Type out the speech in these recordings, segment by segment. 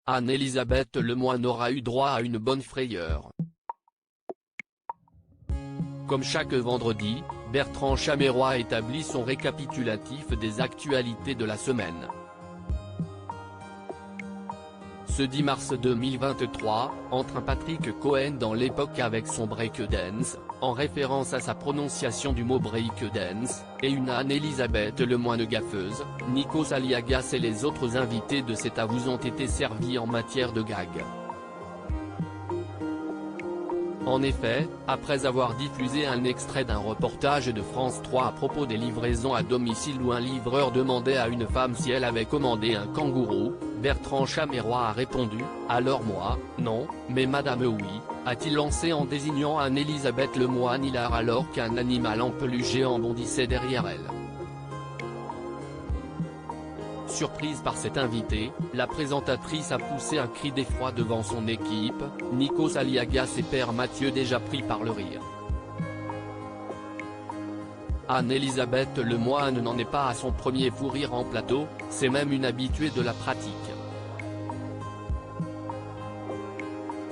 Anne-Elisabeth Lemoine aura eu droit à une bonne frayeur. Comme chaque vendredi, Bertrand Chameroy établit son récapitulatif des actualités de la semaine. Ce 10 mars 2023, entre un Patrick Cohen dans l'époque avec son breakdance, en référence à sa prononciation du mot breakdance, et une Anne-Elisabeth Lemoine gaffeuse, Nikos Aliagas et les autres invités de cet avou ont été servis en matière de gag. En effet, après avoir diffusé un extrait d'un reportage de France 3 à propos des livraisons à domicile où un livreur demandait à une femme si elle avait commandé un kangourou, Bertrand Chameroy a répondu « Alors moi, non, mais madame oui », a-t-il lancé en désignant Anne-Elisabeth Lemoine hilar alors qu'un animal en peluche géant bondissait derrière elle. Surprise par cet invité, la présentatrice a poussé un cri d'effroi devant son équipe, Nikos Aliagas et Père Mathieu déjà pris par le rire. Anne-Elisabeth Lemoine n'en est pas à son premier fou rire en plateau, c'est même une habituée de la pratique.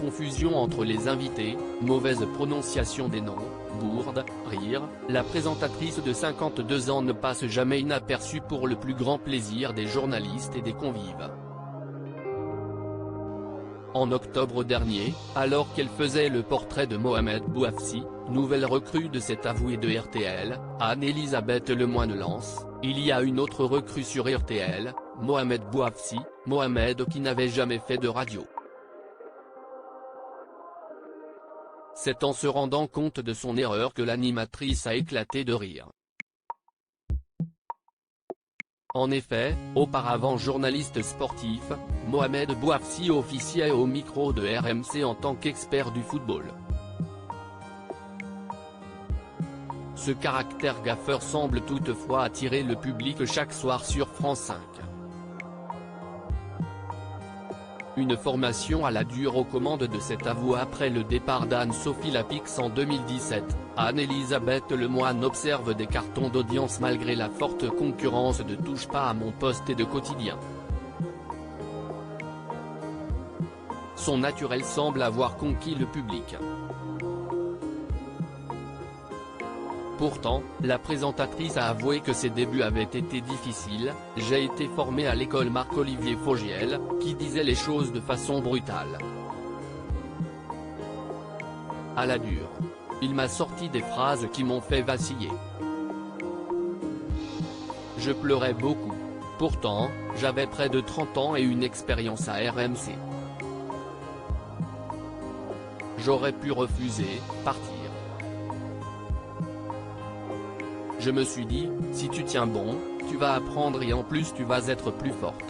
Confusion entre les invités, mauvaise prononciation des noms, bourde, rire, la présentatrice de 52 ans ne passe jamais inaperçue pour le plus grand plaisir des journalistes et des convives. En octobre dernier, alors qu'elle faisait le portrait de Mohamed Bouafsi, nouvelle recrue de cet avoué de RTL, Anne-Elisabeth Lemoine lance « Il y a une autre recrue sur RTL, Mohamed Bouafsi, Mohamed qui n'avait jamais fait de radio ». C'est en se rendant compte de son erreur que l'animatrice a éclaté de rire. En effet, auparavant journaliste sportif, Mohamed Bouafsi officiait au micro de RMC en tant qu'expert du football. Ce caractère gaffeur semble toutefois attirer le public chaque soir sur France 5. Une formation à la dure aux commandes de cet avou après le départ d'Anne-Sophie Lapix en 2017, Anne-Elisabeth Lemoine observe des cartons d'audience malgré la forte concurrence de Touche pas à mon poste et de Quotidien. Son naturel semble avoir conquis le public. Pourtant, la présentatrice a avoué que ses débuts avaient été difficiles. « J'ai été formée à l'école Marc-Olivier Fogiel, qui disait les choses de façon brutale. À la dure. Il m'a sorti des phrases qui m'ont fait vaciller. Je pleurais beaucoup. Pourtant, j'avais près de 30 ans et une expérience à RMC. J'aurais pu refuser, partir. Je me suis dit, si tu tiens bon, tu vas apprendre et en plus tu vas être plus forte.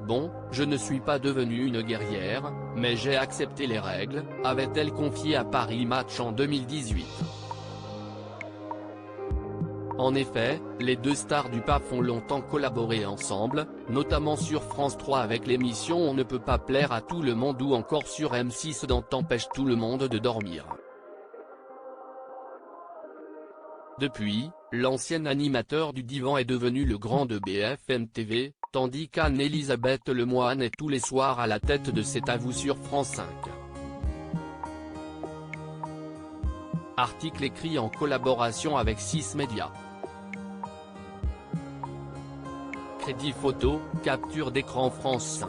Bon, je ne suis pas devenue une guerrière, mais j'ai accepté les règles, avait-elle confié à Paris Match en 2018. En effet, les deux stars du PAF ont longtemps collaboré ensemble, notamment sur France 3 avec l'émission On ne peut pas plaire à tout le monde ou encore sur M6 dans T'empêche tout le monde de dormir. Depuis, l'ancien animateur du Divan est devenu le grand de BFM TV, tandis qu'Anne-Elisabeth Lemoine est tous les soirs à la tête de cet avou sur France 5. Article écrit en collaboration avec 6 médias. Crédit photo, capture d'écran France 5.